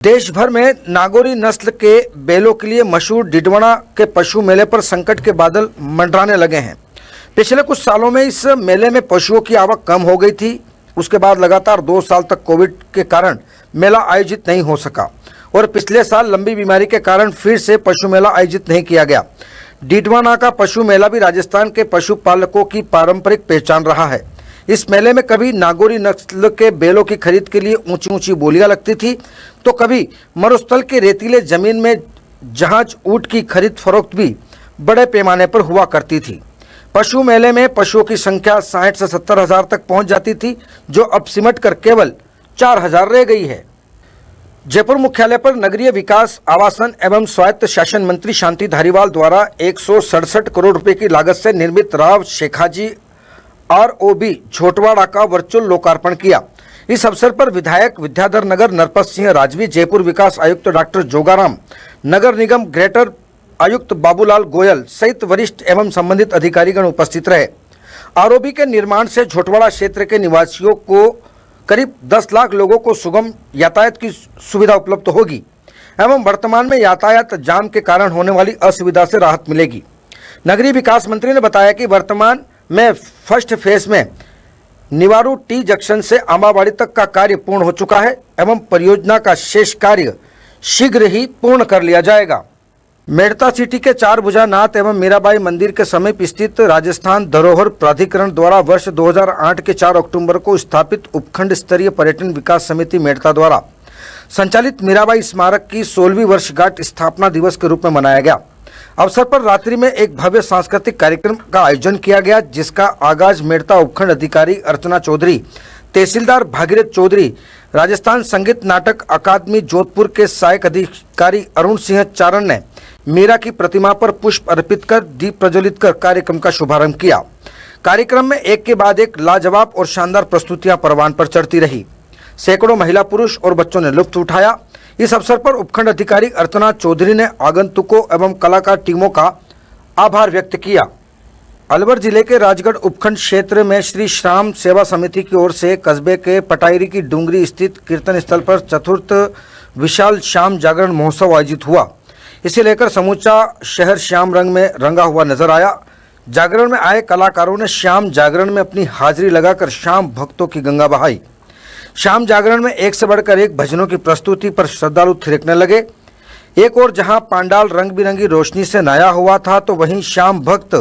देश भर में नागौरी नस्ल के बैलों के लिए मशहूर डिडवाना के पशु मेले पर संकट के बादल मंडराने लगे हैं। पिछले कुछ सालों में इस मेले में पशुओं की आवक कम हो गई थी। उसके बाद लगातार 2 साल तक कोविड के कारण मेला आयोजित नहीं हो सका और पिछले साल लंबी बीमारी के कारण फिर से पशु मेला आयोजित नहीं किया गया। डिडवाना का पशु मेला भी राजस्थान के पशुपालकों की पारंपरिक पहचान रहा है। इस मेले में कभी नागौरी नस्ल के बैलों की खरीद के लिए ऊंची ऊंची बोलियां लगती थी, तो कभी मरुस्थल के रेतीले जमीन में जहाज ऊंट की खरीद फरोख्त भी बड़े पैमाने पर हुआ करती थी। पशु मेले में पशुओं की संख्या 60 से 70 हजार तक पहुंच जाती थी, जो अब सिमट कर केवल 4000 रह गई है। जयपुर मुख्यालय पर नगरीय विकास, आवासन एवं स्वायत्त शासन मंत्री शांति धारीवाल द्वारा 167 करोड़ रुपए की लागत से निर्मित राव शेखाजी ROB झोटवाड़ा का वर्चुअल लोकार्पण किया। इस अवसर पर विधायक विद्याधर नगर नरपत सिंह राजवी, जयपुर विकास आयुक्त डॉक्टर जोगाराम, नगर निगम ग्रेटर आयुक्त बाबूलाल गोयल सहित वरिष्ठ एवं संबंधित अधिकारीगण उपस्थित रहे। ROB के निर्माण से झोटवाड़ा क्षेत्र के निवासियों को करीब 10 लाख लोगों को सुगम यातायात की सुविधा उपलब्ध होगी एवं वर्तमान में यातायात जाम के कारण होने वाली असुविधा से राहत मिलेगी। नगरीय विकास मंत्री ने बताया कि वर्तमान में फर्स्ट फेज में निवारू टी जंक्शन से आंबावाड़ी तक का कार्य पूर्ण हो चुका है एवं परियोजना का शेष कार्य शीघ्र ही पूर्ण कर लिया जाएगा। मेड़ता सिटी के चारभुजानाथ एवं मीराबाई मंदिर के समीप स्थित राजस्थान धरोहर प्राधिकरण द्वारा वर्ष 2008 के 4 अक्टूबर को स्थापित उपखंड स्तरीय पर्यटन विकास समिति मेड़ता द्वारा संचालित मीराबाई स्मारक की 16वीं वर्षगांठ स्थापना दिवस के रूप में मनाया गया। अवसर पर रात्रि में एक भव्य सांस्कृतिक कार्यक्रम का आयोजन किया गया, जिसका आगाज मेड़ता उपखंड अधिकारी अर्चना चौधरी, तहसीलदार भागीरथ चौधरी, राजस्थान संगीत नाटक अकादमी जोधपुर के सहायक अधिकारी अरुण सिंह चारण ने मीरा की प्रतिमा पर पुष्प अर्पित कर दीप प्रज्वलित कर कार्यक्रम का शुभारंभ किया। कार्यक्रम में एक के बाद एक लाजवाब और शानदार प्रस्तुतियां परवान पर चढ़ती रही। सैकड़ों महिला, पुरुष और बच्चों ने लुत्फ उठाया। इस अवसर पर उपखंड अधिकारी अर्चना चौधरी ने आगंतुकों एवं कलाकार टीमों का आभार व्यक्त किया। अलवर जिले के राजगढ़ उपखंड क्षेत्र में श्री श्याम सेवा समिति की ओर से कस्बे के पटायरी की डूंगरी स्थित कीर्तन स्थल पर चतुर्थ विशाल श्याम जागरण महोत्सव आयोजित हुआ। इसे लेकर समूचा शहर श्याम रंग में रंगा हुआ नजर आया। जागरण में आए कलाकारों ने श्याम जागरण में अपनी हाजिरी लगाकर श्याम भक्तों की गंगा बहाई। श्याम जागरण में एक से बढ़कर एक भजनों की प्रस्तुति पर श्रद्धालु थिरकने लगे। एक और जहां पांडाल रंग बिरंगी रोशनी से नया हुआ था, तो वहीं श्याम भक्त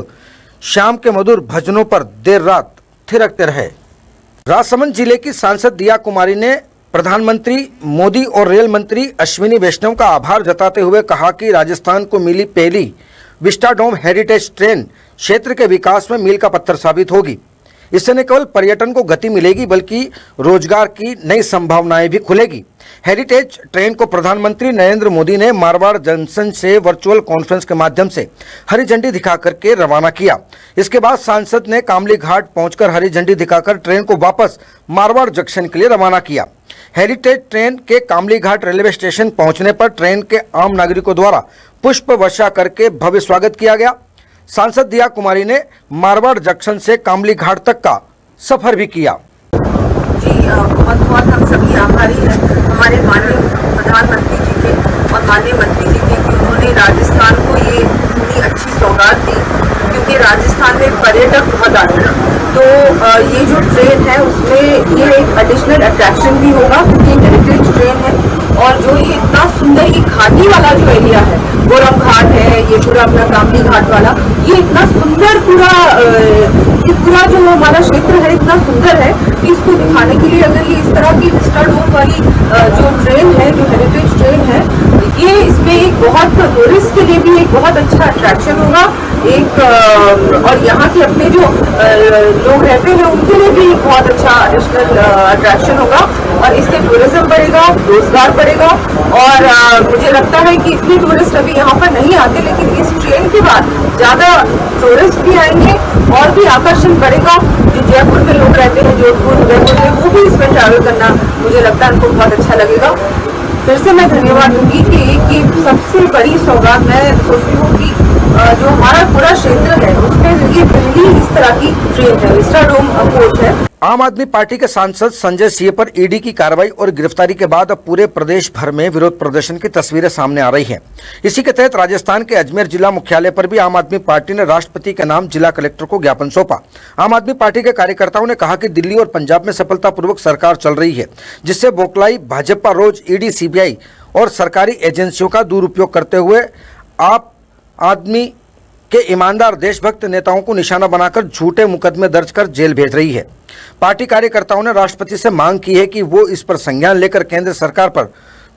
श्याम के मधुर भजनों पर देर रात थिरकते रहे। राजसमंद जिले की सांसद दिया कुमारी ने प्रधानमंत्री मोदी और रेल मंत्री अश्विनी वैष्णव का आभार जताते हुए कहा कि राजस्थान को मिली पहली विस्टाडोम हेरिटेज ट्रेन क्षेत्र के विकास में मील का पत्थर साबित होगी। इससे न केवल पर्यटन को गति मिलेगी, बल्कि रोजगार की नई संभावनाएं भी खुलेगी। हेरिटेज ट्रेन को प्रधानमंत्री नरेंद्र मोदी ने मारवाड़ जंक्शन से वर्चुअल कॉन्फ्रेंस के माध्यम से हरी झंडी दिखाकर के रवाना किया। इसके बाद सांसद ने कामली घाट पहुंचकर हरी झंडी दिखाकर ट्रेन को वापस मारवाड़ जंक्शन के लिए रवाना किया। हेरिटेज ट्रेन के कामली घाट रेलवे स्टेशन पहुंचने पर ट्रेन के आम नागरिकों द्वारा पुष्प वर्षा करके भव्य स्वागत किया गया। सांसद दिया कुमारी ने मारवाड़ जंक्शन से कामली घाट तक का सफर भी किया। जी बहुत बहुत हम सभी आभारी हैं हमारे माननीय प्रधानमंत्री जी के और माननीय मंत्री जी के कि उन्होंने राजस्थान को ये इतनी अच्छी सौगात दी, क्योंकि राजस्थान में पर्यटक बहुत आते हैं। तो ये जो ट्रेन है उसमें ये एक एडिशनल अट्रैक्शन भी होगा, क्योंकि हेरिटेज ट्रेन है और जो ये इतना सुंदर ये घाटी वाला जो एरिया है, गोरम घाट है, ये पूरा अपना कामली घाट वाला, ये इतना सुंदर पूरा जो हमारा क्षेत्र है इतना सुंदर है कि इसको दिखाने के लिए अगर ये इस तरह की विस्टाडोम वाली जो ट्रेन है, जो हेरिटेज ट्रेन है, ये इसमें एक बहुत टूरिस्ट के लिए भी एक बहुत अच्छा अट्रैक्शन होगा एक, और यहाँ के अपने जो लोग रहते हैं उनके लिए भी एक बहुत अच्छा एडिशनल अट्रैक्शन होगा और इससे टूरिज्म बढ़ेगा, रोजगार बढ़ेगा। और मुझे लगता है कि इतने टूरिस्ट अभी यहाँ पर नहीं आते, लेकिन इस ट्रेन के बाद ज़्यादा टूरिस्ट भी आएंगे और भी आकर्षण बढ़ेगा। जो जयपुर के लोग रहते हैं, जोधपुर उदयपुर में, वो भी इसमें ट्रैवल करना मुझे लगता है उनको बहुत अच्छा लगेगा। फिर से मैं धन्यवाद दूंगी कि सबसे बड़ी सौगात मैं सोचती हूँ कि जो हमारा पूरा क्षेत्र है उसमें ये पहली इस तरह की ट्रेन है, विस्टाडोम कोच है। आम आदमी पार्टी के सांसद संजय सिंह पर ईडी की कार्रवाई और गिरफ्तारी के बाद अब पूरे प्रदेश भर में विरोध प्रदर्शन की तस्वीरें सामने आ रही हैं। इसी के तहत राजस्थान के अजमेर जिला मुख्यालय पर भी आम आदमी पार्टी ने राष्ट्रपति के नाम जिला कलेक्टर को ज्ञापन सौंपा। आम आदमी पार्टी के कार्यकर्ताओं ने कहा कि दिल्ली और पंजाब में सफलतापूर्वक सरकार चल रही है, जिससे बौखलाई भाजपा रोज ईडी, सीबीआई और सरकारी एजेंसियों का दुरुपयोग करते हुए आप आदमी के ईमानदार देशभक्त नेताओं को निशाना बनाकर झूठे मुकदमे दर्ज कर जेल भेज रही है। पार्टी कार्यकर्ताओं ने राष्ट्रपति से मांग की है कि वो इस पर संज्ञान लेकर केंद्र सरकार पर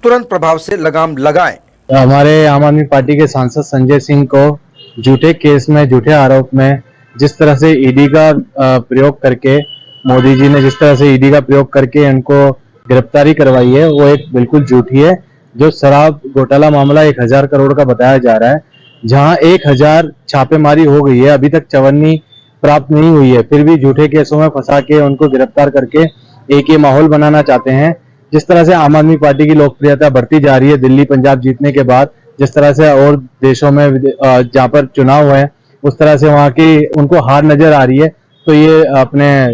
तुरंत प्रभाव से लगाम लगाएं। हमारे आम आदमी पार्टी के सांसद संजय सिंह को झूठे केस में, झूठे आरोप में जिस तरह से ईडी का प्रयोग करके, मोदी जी ने जिस तरह से ईडी का प्रयोग करके उनको गिरफ्तारी करवाई है, वो एक बिल्कुल झूठी है। जो शराब घोटाला मामला 1000 करोड़ का बताया जा रहा है, जहां 1000 छापेमारी हो गई है, अभी तक चवन्नी प्राप्त नहीं हुई है, फिर भी झूठे केसों में फंसा के उनको गिरफ्तार करके एक ये माहौल बनाना चाहते हैं। जिस तरह से आम आदमी पार्टी की लोकप्रियता बढ़ती जा रही है दिल्ली पंजाब जीतने के बाद, जिस तरह से और देशों में जहां पर चुनाव हुए उस तरह से वहां की उनको हार नजर आ रही है, तो ये अपने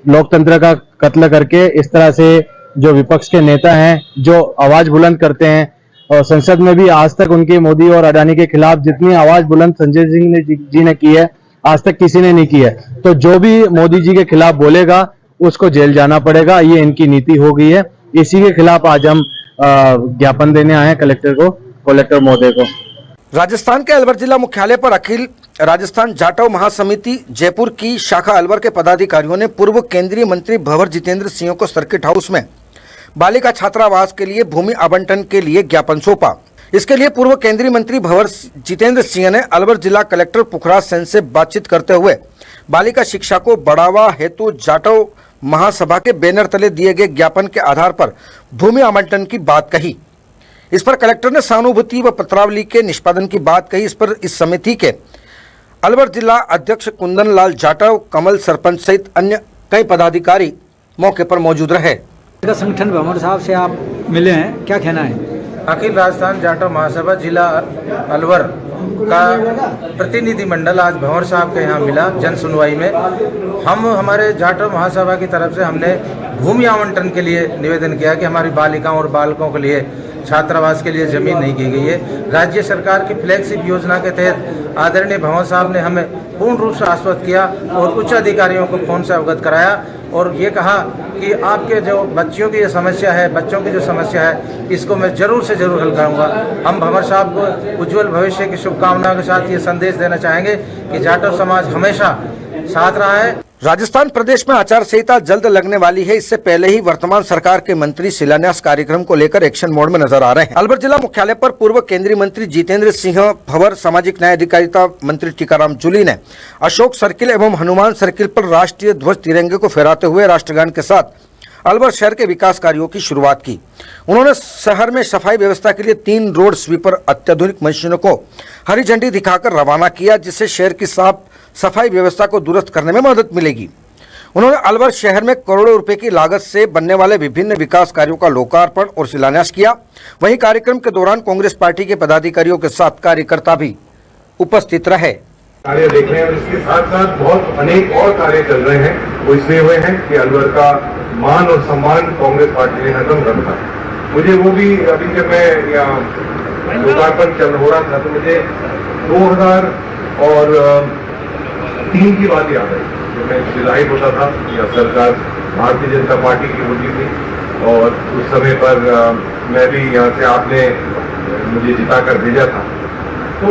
लोकतंत्र का कत्ल करके इस तरह से जो विपक्ष के नेता हैं, जो आवाज बुलंद करते हैं, और संसद में भी आज तक उनकी मोदी और अडानी के खिलाफ जितनी आवाज बुलंद संजय सिंह जी ने की है, आज तक किसी ने नहीं की है। तो जो भी मोदी जी के खिलाफ बोलेगा उसको जेल जाना पड़ेगा, ये इनकी नीति हो गई है। इसी के खिलाफ आज हम ज्ञापन देने आए हैं कलेक्टर महोदय को। राजस्थान के अलवर जिला मुख्यालय पर अखिल राजस्थान जाटव महासमिति जयपुर की शाखा अलवर के पदाधिकारियों ने पूर्व केंद्रीय मंत्री भंवर जितेंद्र सिंह को सर्किट हाउस में बालिका छात्रावास के लिए भूमि आवंटन के लिए ज्ञापन सौंपा। इसके लिए पूर्व केंद्रीय मंत्री भंवर जितेंद्र सिंह ने अलवर जिला कलेक्टर पुखराज सेन से बातचीत करते हुए बालिका शिक्षा को बढ़ावा हेतु जाटव महासभा के बैनर तले दिए गए ज्ञापन के आधार पर भूमि आवंटन की बात कही। इस पर कलेक्टर ने सहानुभूति व पत्रावली के निष्पादन की बात कही। इस पर इस समिति के अलवर जिला अध्यक्ष कुंदन लाल जाटव, कमल सरपंच सहित अन्य कई पदाधिकारी मौके पर मौजूद रहे। संगठन भंवर साहब से आप मिले हैं, क्या कहना है? अखिल राजस्थान जाटव महासभा जिला अलवर का प्रतिनिधि मंडल आज भंवर साहब के यहाँ मिला जन सुनवाई में। हम हमारे जाटव महासभा की तरफ से हमने भूमि आवंटन के लिए निवेदन किया कि हमारी बालिकाओं और बालकों के लिए छात्रावास के लिए जमीन नहीं की गई है। राज्य सरकार की फ्लैगशिप योजना के तहत आदरणीय भंवर साहब ने हमें पूर्ण रूप से आश्वस्त किया और उच्च अधिकारियों को फोन से अवगत कराया और ये कहा कि आपके जो बच्चियों की जो समस्या है, बच्चों की जो समस्या है, इसको मैं जरूर से जरूर हल करूँगा। हम भंवर साहब को उज्जवल भविष्य की शुभकामनाओं के साथ ये संदेश देना चाहेंगे कि जाटव समाज हमेशा साथ रहा है। राजस्थान प्रदेश में आचार संहिता जल्द लगने वाली है। इससे पहले ही वर्तमान सरकार के मंत्री शिलान्यास कार्यक्रम को लेकर एक्शन मोड में नजर आ रहे हैं। अलवर जिला मुख्यालय पर पूर्व केंद्रीय मंत्री जितेंद्र सिंह भंवर, सामाजिक न्याय अधिकारिता मंत्री टीकाराम जूली ने अशोक सर्किल एवं हनुमान सर्किल पर राष्ट्रीय ध्वज तिरंगे को फहराते हुए राष्ट्रगान के साथ अलवर शहर के विकास कार्यों की शुरुआत की। उन्होंने शहर में सफाई व्यवस्था के लिए 3 रोड स्वीपर अत्याधुनिक मशीनों को हरी झंडी दिखाकर रवाना किया, जिससे शहर की साफ सफाई व्यवस्था को दुरुस्त करने में मदद मिलेगी। उन्होंने अलवर शहर में करोड़ों रुपए की लागत से बनने वाले विभिन्न विकास कार्यों का लोकार्पण और शिलान्यास किया। वहीं कार्यक्रम के दौरान कांग्रेस पार्टी के पदाधिकारियों के साथ कार्यकर्ता भी उपस्थित रहे। कार्य देख रहे हैं और इसके साथ साथ बहुत अनेक और कार्य चल रहे हैं। वो इसलिए हुए हैं कि अलवर का मान और सम्मान कांग्रेस पार्टी ने हरदम रखा। मुझे वो भी अभी जब मैं यहाँ लोकार्पण चल हो रहा था तो मुझे 2003 की बात याद आई जब मैं विधायक होता था या सरकार भारतीय जनता पार्टी की होती थी और उस समय पर मैं भी यहाँ से आपने मुझे जिताकर भेजा था। तो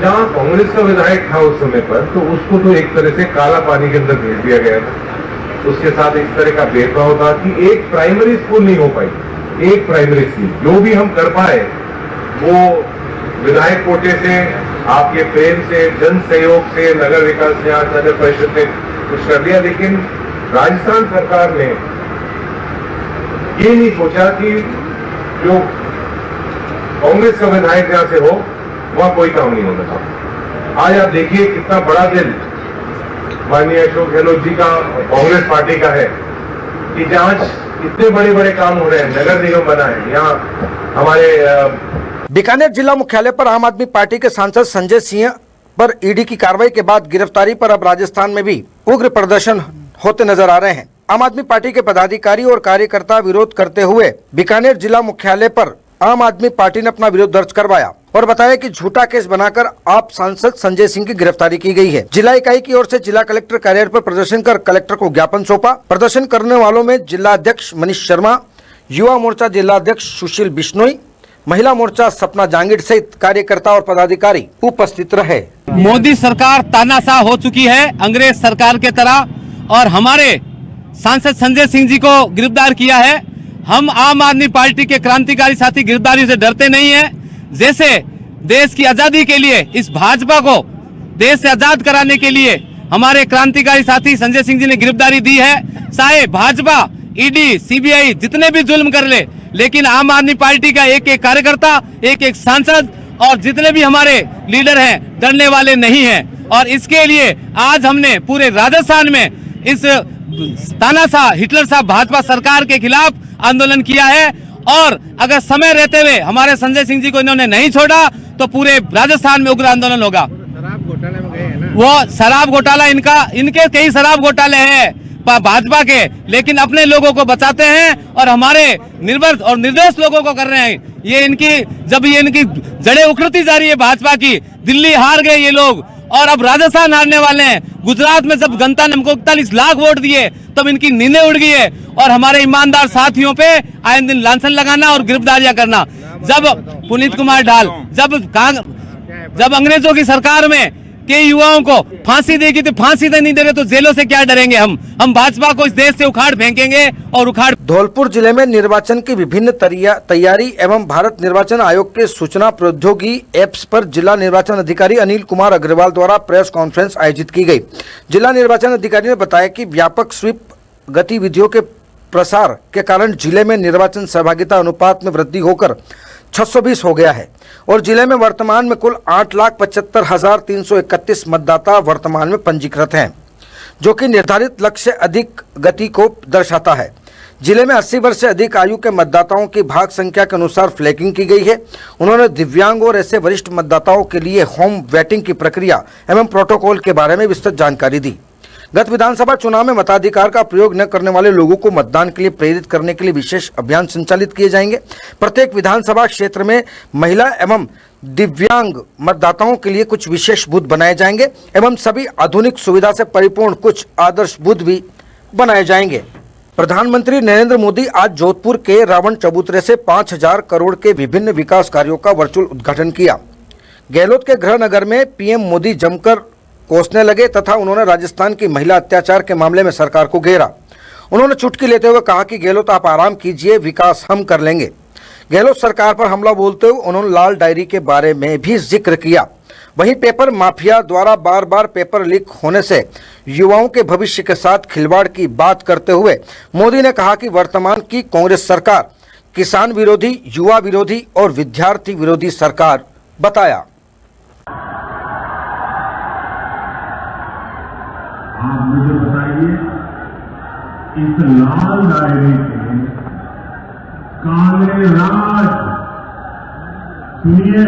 जहाँ कांग्रेस का विधायक था उस समय पर, तो उसको तो एक तरह से काला पानी के अंदर भेज दिया गया था। उसके साथ इस तरह का भेदभाव था कि एक प्राइमरी स्कूल नहीं हो पाई। एक प्राइमरी स्कूल जो भी हम कर पाए वो विधायक कोटे से, आपके प्रेम से, जन सहयोग से, नगर विकास न्यास नगर परिषद ने कुछ कर दिया। लेकिन राजस्थान सरकार ने ये नहीं सोचा कि जो कांग्रेस का विधायक जहां से हो वहां कोई काम नहीं होना था। आज आप देखिए कितना बड़ा दिल माननीय अशोक गहलोत जी का कांग्रेस पार्टी का है कि जहां इतने बड़े बड़े काम हो रहे हैं, नगर निगम बना है, यहाँ हमारे बीकानेर जिला मुख्यालय पर आम आदमी पार्टी के सांसद संजय सिंह पर ईडी की कार्रवाई के बाद गिरफ्तारी पर अब राजस्थान में भी उग्र प्रदर्शन होते नजर आ रहे हैं। आम आदमी पार्टी के पदाधिकारी और कार्यकर्ता विरोध करते हुए बीकानेर जिला मुख्यालय पर आम आदमी पार्टी ने अपना विरोध दर्ज करवाया और बताया कि झूठा केस बनाकर आप सांसद संजय सिंह की गिरफ्तारी की गई है। जिला इकाई की ओर से जिला कलेक्टर कार्यालय पर प्रदर्शन कर कलेक्टर को ज्ञापन सौंपा। प्रदर्शन करने वालों में जिला अध्यक्ष मनीष शर्मा, युवा मोर्चा जिला अध्यक्ष सुशील बिश्नोई, महिला मोर्चा सपना जांगीर सहित कार्यकर्ता और पदाधिकारी उपस्थित रहे। मोदी सरकार तानाशाह हो चुकी है अंग्रेज सरकार के तरह, और हमारे सांसद संजय सिंह जी को गिरफ्तार किया है। हम आम आदमी पार्टी के क्रांतिकारी साथी गिरफ्तारी से डरते नहीं हैं। जैसे देश की आजादी के लिए इस भाजपा को देश से आजाद कराने के लिए हमारे क्रांतिकारी साथी संजय सिंह जी ने गिरफ्तारी दी है। चाहे भाजपा, ईडी, सीबीआई जितने भी जुल्म कर ले, लेकिन आम आदमी पार्टी का एक एक कार्यकर्ता, एक एक सांसद और जितने भी हमारे लीडर हैं डरने वाले नहीं हैं। और इसके लिए आज हमने पूरे राजस्थान में इस तानाशाह हिटलर साहब भाजपा सरकार के खिलाफ आंदोलन किया है। और अगर समय रहते हुए हमारे संजय सिंह जी को इन्होंने नहीं छोड़ा तो पूरे राजस्थान में उग्र आंदोलन होगा। शराब घोटाले में गए हैं ना? वो शराब घोटाला इनके कई शराब घोटाले हैं भाजपा के, लेकिन अपने लोगों को बचाते हैं और हमारे निर्भर और निर्दोष लोगों को कर रहे हैं। ये इनकी जड़ें उखड़ती जा रही है भाजपा की। दिल्ली हार गए ये लोग और अब राजस्थान हारने वाले हैं। गुजरात में जब जनता ने हमको 41 लाख वोट दिए तब इनकी नींदें उड़ गई है। और हमारे ईमानदार साथियों पे आए दिन लांछन लगाना और गिरफ्तारियां करना। जब पुनीत कुमार ढाल जब अंग्रेजों की सरकार में के युवाओं को फांसी देगी तो फांसी नहीं दे रहे तो जेलों से क्या डरेंगे हम भाजपा को इस देश से उखाड़ फेंकेंगे और उखाड़। धौलपुर जिले में निर्वाचन की विभिन्न तैयारी एवं भारत निर्वाचन आयोग के सूचना प्रौद्योगिकी एप्स पर जिला निर्वाचन अधिकारी अनिल कुमार अग्रवाल द्वारा प्रेस कॉन्फ्रेंस आयोजित की गई। जिला निर्वाचन अधिकारी ने बताया कि व्यापक स्वीप गतिविधियों के प्रसार के कारण जिले में निर्वाचन सहभागिता अनुपात में वृद्धि होकर 620 हो गया है और जिले में वर्तमान में कुल 8,75,331 मतदाता वर्तमान में पंजीकृत हैं, जो कि निर्धारित लक्ष्य से अधिक गति को दर्शाता है। जिले में 80 वर्ष से अधिक आयु के मतदाताओं की भाग संख्या के अनुसार फ्लैगिंग की गई है। उन्होंने दिव्यांग और ऐसे वरिष्ठ मतदाताओं के लिए होम वोटिंग की प्रक्रिया एवं प्रोटोकॉल के बारे में विस्तृत जानकारी दी। गत विधानसभा चुनाव में मताधिकार का प्रयोग न करने वाले लोगों को मतदान के लिए प्रेरित करने के लिए विशेष अभियान संचालित किए जाएंगे। प्रत्येक विधानसभा क्षेत्र में महिला एवं दिव्यांग मतदाताओं के लिए कुछ विशेष बूथ बनाए जाएंगे एवं सभी आधुनिक सुविधा से परिपूर्ण कुछ आदर्श बूथ भी बनाए जाएंगे। प्रधानमंत्री नरेंद्र मोदी आज जोधपुर के रावण चबूतरे से 5,000 करोड़ के विभिन्न विकास कार्यों का वर्चुअल उद्घाटन किया। गहलोत के गृह नगर में पीएम मोदी जमकर कोसने लगे तथा उन्होंने राजस्थान की महिला अत्याचार के मामले में सरकार को घेरा। उन्होंने चुटकी लेते हुए कहा कि गहलोत आप आराम कीजिए, विकास हम कर लेंगे। गहलोत सरकार पर हमला बोलते हुए उन्होंने लाल डायरी के बारे में भी जिक्र किया। वहीं पेपर माफिया द्वारा बार बार पेपर लीक होने से युवाओं के भविष्य के साथ खिलवाड़ की बात करते हुए मोदी ने कहा कि वर्तमान की कांग्रेस सरकार किसान विरोधी, युवा विरोधी और विद्यार्थी विरोधी सरकार बताया। आप मुझे बताइए, इस लाल डायरी के काले राज, सुनिए,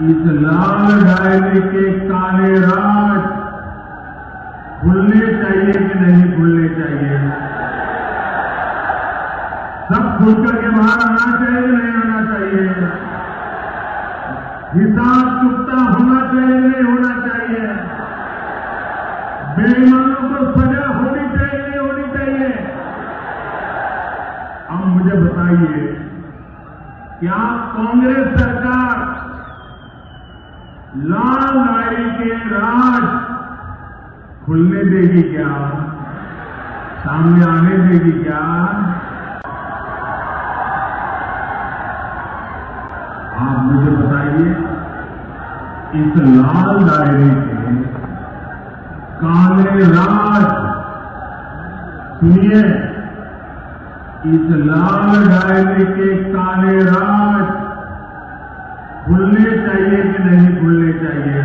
इस लाल डायरी के काले राज खुलने चाहिए कि नहीं खुलने चाहिए? सब खुल करके बाहर आना चाहिए कि नहीं आना चाहिए? हिसाब चुकता होना चाहिए नहीं होना चाहिए? बेईमानों को सजा होनी चाहिए नहीं होनी चाहिए? अब मुझे बताइए, क्या कांग्रेस सरकार लाल डायरी के राज खुलने देगी क्या? सामने आने देगी क्या? आप मुझे बताइए, इस लाल डायरी के काले राज, सुनिए, इस लाल डायरी के काले राज खुलने चाहिए कि नहीं खुलने चाहिए?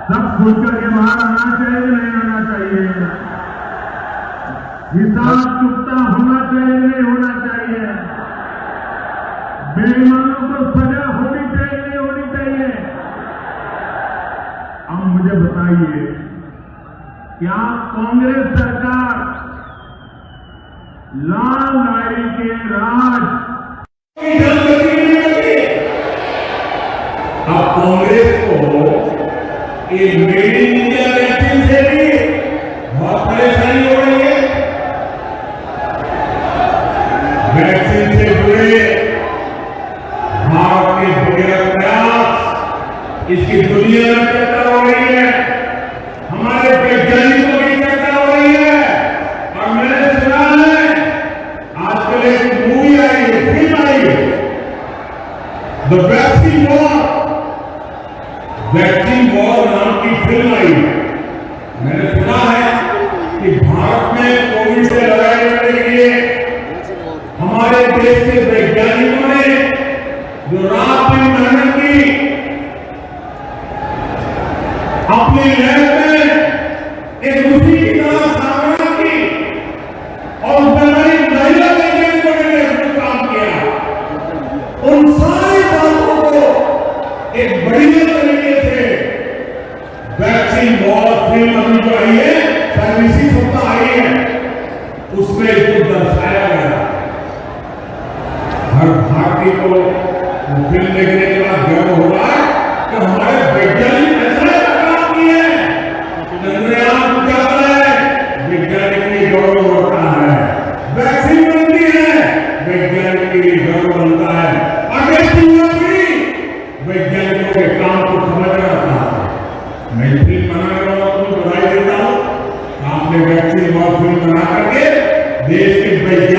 सब खुल करके बाहर आना चाहिए कि नहीं आना चाहिए? हिसाब चुकता होना चाहिए नहीं होना चाहिए? बेईमानों को सजा होनी चाहिए नहीं होनी चाहिए? अब मुझे लाल नारी के राज अब कांग्रेस को ये मेड इन इंडिया वैक्सीन से भी बहुत परेशानी हो रही है। वैक्सीन से जुड़े भारत के बड़े प्रयास इसकी दुनिया में चर्चा हो रही है, हमारे वैज्ञानिकों की चर्चा हो रही है। और मैंने सुना है आजकल एक मूवी आई है, फिल्म आई है, द वैक्सीन वॉर नाम की फिल्म आई है। मैंने सुना है कि भारत में कोविड से लड़ाई लड़ने के लिए हमारे देश के वैज्ञानिकों ने जो रात दिन मेहनत की, अपनी लैब में एक ऋषि की तरह साधना की और हमारी महिला वैज्ञानिकों ने नेतृत्व काम किया। उन सारी बातों को एक बढ़िया तरीके से वैक्सीन वॉर फिल्म अभी जो आई है, शायद इसी सप्ताह आई है, उसमें इसको दर्शाया गया। हर भारतीय को वो फिल्म देखने के बाद गर्व हो रहा है कि हमारे वैज्ञानिक ऐसा काम किए हैं। चंद्रयान जाता है, वैज्ञानिक के गौरव होता है, वैक्सीन बनती है, वैज्ञानिक के लिए गौरव बनता है। आगे वैज्ञानिकों के काम को समझ रहा था। मैं फिल्म बनाने वालों को बधाई देता हूँ, आपने वैक्सीन वॉर फिल्म बना करके देश के वैज्ञानिक